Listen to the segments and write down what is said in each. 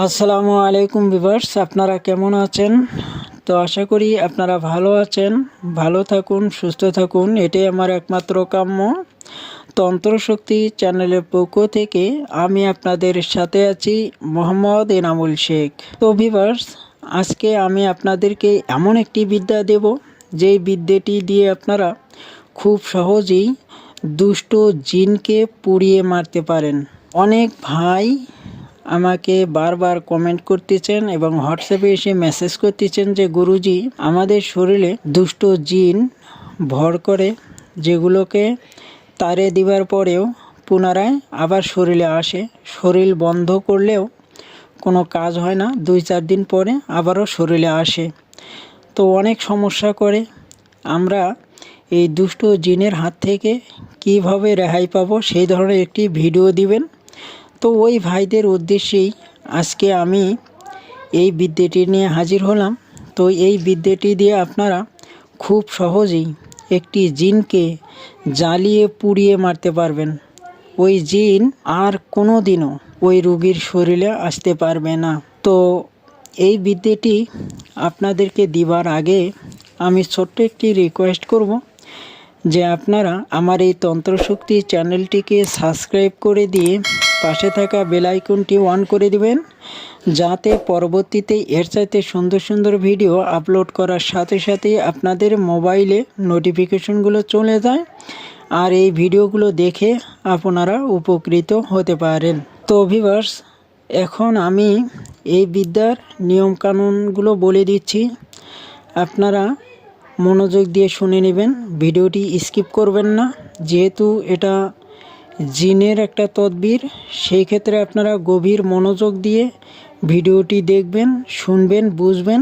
আসসালামু আলাইকুম ভিউয়ার্স, আপনারা কেমন আছেন? তো আশা করি আপনারা ভালো আছেন। ভালো থাকুন, সুস্থ থাকুন, এটাই আমার একমাত্র কাম্য। তন্ত্রশক্তি চ্যানেলের পক্ষ থেকে আমি আপনাদের সাথে আছি, মোহাম্মদ এনামুল শেখ। তো ভিউয়ার্স, আজকে আমি আপনাদেরকে এমন একটি বিদ্যা দেব, যেই বিদ্যাটি দিয়ে আপনারা খুব সহজেই দুষ্ট জিনকে পুড়িয়ে মারতে পারেন। অনেক ভাই আমাকে বারবার কমেন্ট করতেছেন এবং হোয়াটসঅ্যাপে এসে মেসেজ করতেছেন যে গুরুজি, আমাদের শরীরে দুষ্ট জিন ভর করে, যেগুলোকে তাড়িয়ে দেওয়ার পরেও পুনরায় আবার শরীরে আসে। শরীর বন্ধ করলেও কোনো কাজ হয় না, 2-4 দিন পরে আবারও শরীরে আসে। তো অনেক সমস্যা করে। আমরা এই দুষ্ট জিনের হাত থেকে কিভাবে রেহাই পাবো, সেই ধরনের একটি ভিডিও দিবেন। তো ওই ভাইদের উদ্দেশ্যেই আজকে আমি এই বিদ্যাটি নিয়ে হাজির হলাম। তো এই বিদ্যাটি দিয়ে আপনারা খুব সহজেই একটি জিনকে জ্বালিয়ে পুড়িয়ে মারতে পারবেন। ওই জিন আর কোনো দিনও ওই রোগীর শরীরে আসতে পারবে না। তো এই বিদ্যাটি আপনাদেরকে দিবার আগে আমি ছোট্ট একটি রিকোয়েস্ট করব, যে আপনারা আমার এই তন্ত্রশক্তি চ্যানেলটিকে সাবস্ক্রাইব করে দিয়ে পাশে থাকা বেল আইকনটি অন করে দিবেন, যাতে পরবর্তীতে এর চাইতে সুন্দর সুন্দর ভিডিও আপলোড করার সাথে সাথেই আপনাদের মোবাইলে নোটিফিকেশনগুলো চলে যায়, আর এই ভিডিওগুলো দেখে আপনারা উপকৃত হতে পারেন। তো ভিউয়ার্স, এখন আমি এই বিদ্যার নিয়মকানুনগুলো বলে দিচ্ছি, আপনারা মনোযোগ দিয়ে শুনে নেবেন, ভিডিওটি স্কিপ করবেন না। যেহেতু এটা জিনের একটা তদবির, সেই ক্ষেত্রে আপনারা গভীর মনোযোগ দিয়ে ভিডিওটি দেখবেন, শুনবেন, বুঝবেন,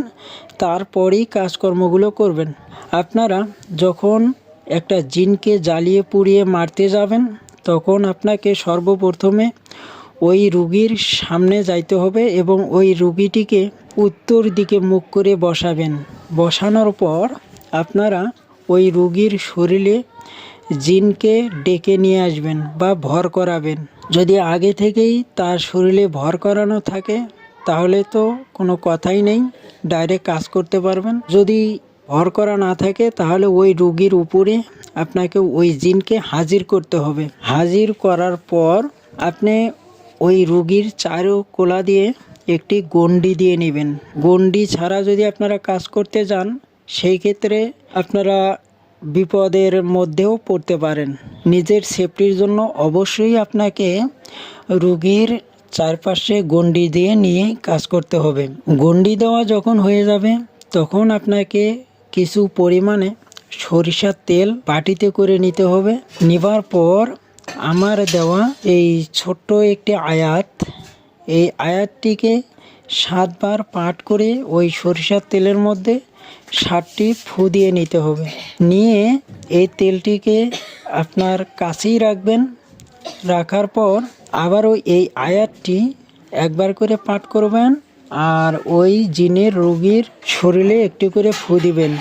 তারপরেই কাজকর্মগুলো করবেন। আপনারা যখন একটা জিনকে জ্বালিয়ে পুড়িয়ে মারতে যাবেন, তখন আপনাকে সর্বপ্রথমে ওই রুগীর সামনে যাইতে হবে এবং ওই রুগীটিকে উত্তর দিকে মুখ করে বসাবেন। বসানোর পর আপনারা ওই রুগীর শরীরে জিনকে ডেকে নিয়ে আসবেন বা ভর করাবেন। যদি আগে থেকেই তার শরীরে ভর করানো থাকে তাহলে তো কোনো কথাই নেই, ডাইরেক্ট কাজ করতে পারবেন। যদি ভর করা না থাকে তাহলে ওই রুগীর উপরে আপনাকে ওই জিনকে হাজির করতে হবে। হাজির করার পর আপনি ওই রুগীর চারো কোলা দিয়ে একটি গণ্ডি দিয়ে নেবেন। গণ্ডি ছাড়া যদি আপনারা কাজ করতে যান, সেই ক্ষেত্রে আপনারা বিপদের মধ্যেও পড়তে পারেন। নিজের সেফটির জন্য অবশ্যই আপনাকে রোগীর চারপাশে গণ্ডি দিয়ে নিয়ে কাজ করতে হবে। গণ্ডি দেওয়া যখন হয়ে যাবে, তখন আপনাকে কিছু পরিমাণে সরিষার তেল বাটিতে করে নিতে হবে। নেবার পর আমার দেওয়া এই ছোট্ট একটি আয়াত, এই আয়াতটিকে 7 বার পাঠ করে ওই সরিষার তেলের মধ্যে 7টি ফু দিয়ে নিতে হবে। নিয়ে এই তেলটিকে আপনার কাছেই রাখবেন। রাখার পর আবারও এই আয়াতটি একবার করে পাঠ করবেন, আর ওই জিনের রোগীর শরীরে একটি করে ফু দিবেন।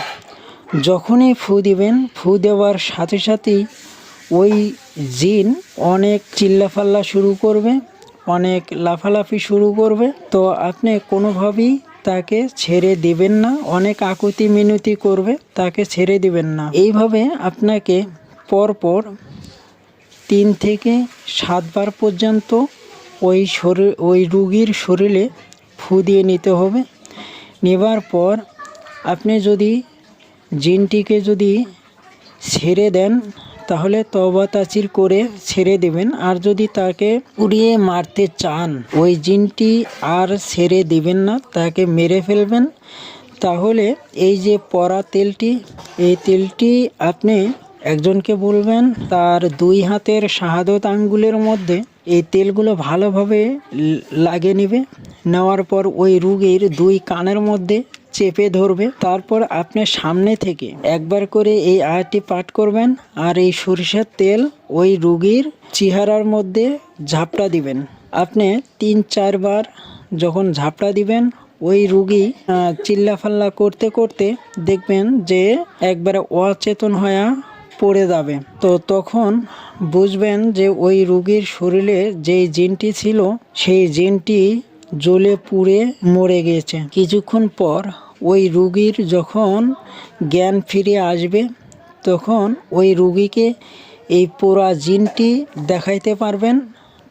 যখনই ফু দিবেন, ফু দেওয়ার সাথে সাথেই ওই জিন অনেক চিল্লাফাল্লা শুরু করবে, অনেক লাফালাফি শুরু করবে। তো আপনি কোনোভাবেই তাকে ছেড়ে দিবেন না, অনেক আকুতি মিনতি করবে, তাকে ছেড়ে দিবেন না। এইভাবে আপনাকে পরপর 3 থেকে 7 বার পর্যন্ত ওই রুগীর শরীরে ফু দিয়ে নিতে হবে। নেবার পর আপনি যদি জিনটিকে যদি ছেড়ে দেন তাহলে তওবা তাচির করে ছেড়ে দেবেন, আর যদি তাকে পুড়িয়ে মারতে চান, ওই জিনটি আর ছেড়ে দিবেন না, তাকে মেরে ফেলবেন। তাহলে এই যে পরা তেলটি, এই তেলটি আপনি একজনকে বলবেন, তার 2 হাতের শাহাদত আঙ্গুলের মধ্যে এই তেলগুলো ভালোভাবে লাগিয়ে নেবে। নেওয়ার পর ওই রোগীর 2 কানের মধ্যে চেপে ধরবে। তারপর আপনি সামনে থেকে একবার করে এই আয়াতটি পাঠ করবেন, আর এই সরিষার তেল ওই রোগীর চেহারার মধ্যে ঝাপটা দিবেন। আপনি 3-4 বার যখন ঝাপটা দিবেন, ওই রোগী চিল্লাফাল্লা করতে করতে দেখবেন যে একবারে অচেতন হয়ে পড়ে যাবে। তো তখন বুঝবেন যে ওই রোগীর শরীরে যেই জিনটি ছিল, সেই জিনটি জ্বলে পুড়ে মরে গেছে। কিছুক্ষণ পর ওই রুগীর যখন জ্ঞান ফিরে আসবে তখন ওই রুগীকে এই পোড়া জিনটি দেখাইতে পারবেন।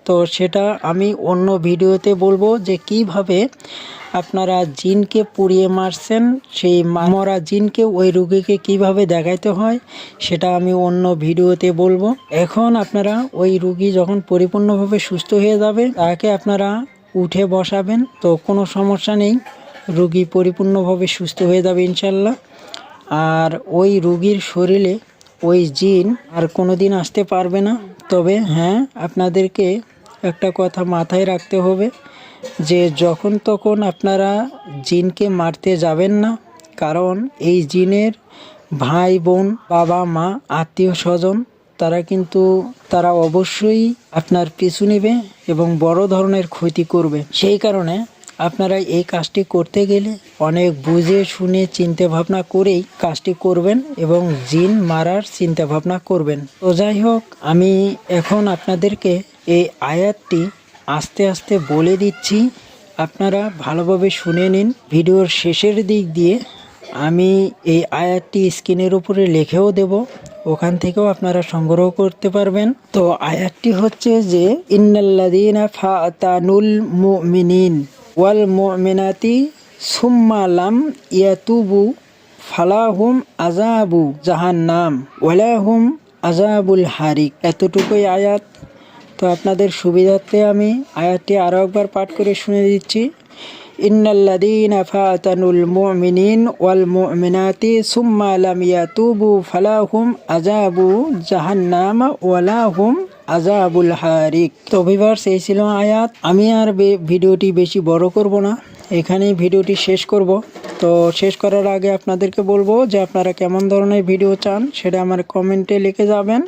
তো সেটা আমি অন্য ভিডিওতে বলবো যে কিভাবে আপনারা জিনকে পুড়িয়ে মারছেন, সেই মরা জিনকে ওই রুগীকে কিভাবে দেখাইতে হয় সেটা আমি অন্য ভিডিওতে বলবো। এখন আপনারা ওই রুগী যখন পরিপূর্ণভাবে সুস্থ হয়ে যাবে তাকে আপনারা উঠে বসাবেন, তো কোনো সমস্যা নেই, রুগী পরিপূর্ণভাবে সুস্থ হয়ে যাবে ইনশাল্লাহ। আর ওই রুগীর শরীরে ওই জিন আর কোনো দিন আসতে পারবে না। তবে হ্যাঁ, আপনাদেরকে একটা কথা মাথায় রাখতে হবে যে যখন তখন আপনারা জিনকে মারতে যাবেন না, কারণ এই জিনের ভাই বোন, বাবা মা, আত্মীয় স্বজন তারা অবশ্যই আপনার পিছু নেবে এবং বড় ধরনের ক্ষতি করবে। সেই কারণে আপনারা এই কাজটি করতে গেলে অনেক বুঝে শুনে চিন্তা ভাবনা করেই কাজটি করবেন এবং জিন মারার চিন্তা ভাবনা করবেন। তো যাই হোক, আমি এখন আপনাদেরকে এই আয়াতটি আস্তে আস্তে বলে দিচ্ছি, আপনারা ভালোভাবে শুনে নিন। ভিডিওর শেষের দিক দিয়ে আমি এই আয়াতটি স্ক্রিনের উপরে লিখেও দেব, ওখান থেকেও আপনারা সংগ্রহ করতে পারবেন। তো আয়াতটি হচ্ছে যে ইন্নাল্লাযীনা ফাতানুল মুমিনিন ওয়াল মুমিনাতি সুম্মা লাম ইয়াতুবু ফালাহুম আযাবু জাহান্নাম ওয়ালাহুম আযাবুল হারিক। এতটুকুই আয়াত। তো আপনাদের সুবিধার্থে আমি আয়াতটি আরও একবার পাঠ করে শুনে দিচ্ছি। ইন্নাল্লাযীনা ফাতানুল মুমিনিন ওয়াল মুমিনাতি সুম্মা লাম ইয়াতুবু ফালাহুম আযাবু জাহান্নাম ওয়ালাহুম আযাবুল হারিক। তো ভিউয়ার্স, এই ছিল আয়াত। আমি আর ভিডিওটি বেশি বড় করব না, এখানেই ভিডিওটি শেষ করব। তো শেষ করার আগে আপনাদেরকে বলবো যে আপনারা কেমন ধরনের ভিডিও চান সেটা আমার কমেন্টে লিখে যাবেন।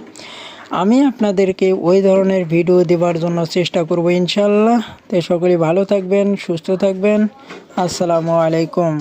আমি আপনাদেরকে ওই ধরনের ভিডিও দেওয়ার জন্য চেষ্টা করব ইনশাল্লাহ। তো সকলেই ভালো থাকবেন, সুস্থ থাকবেন। আসসালামু আলাইকুম।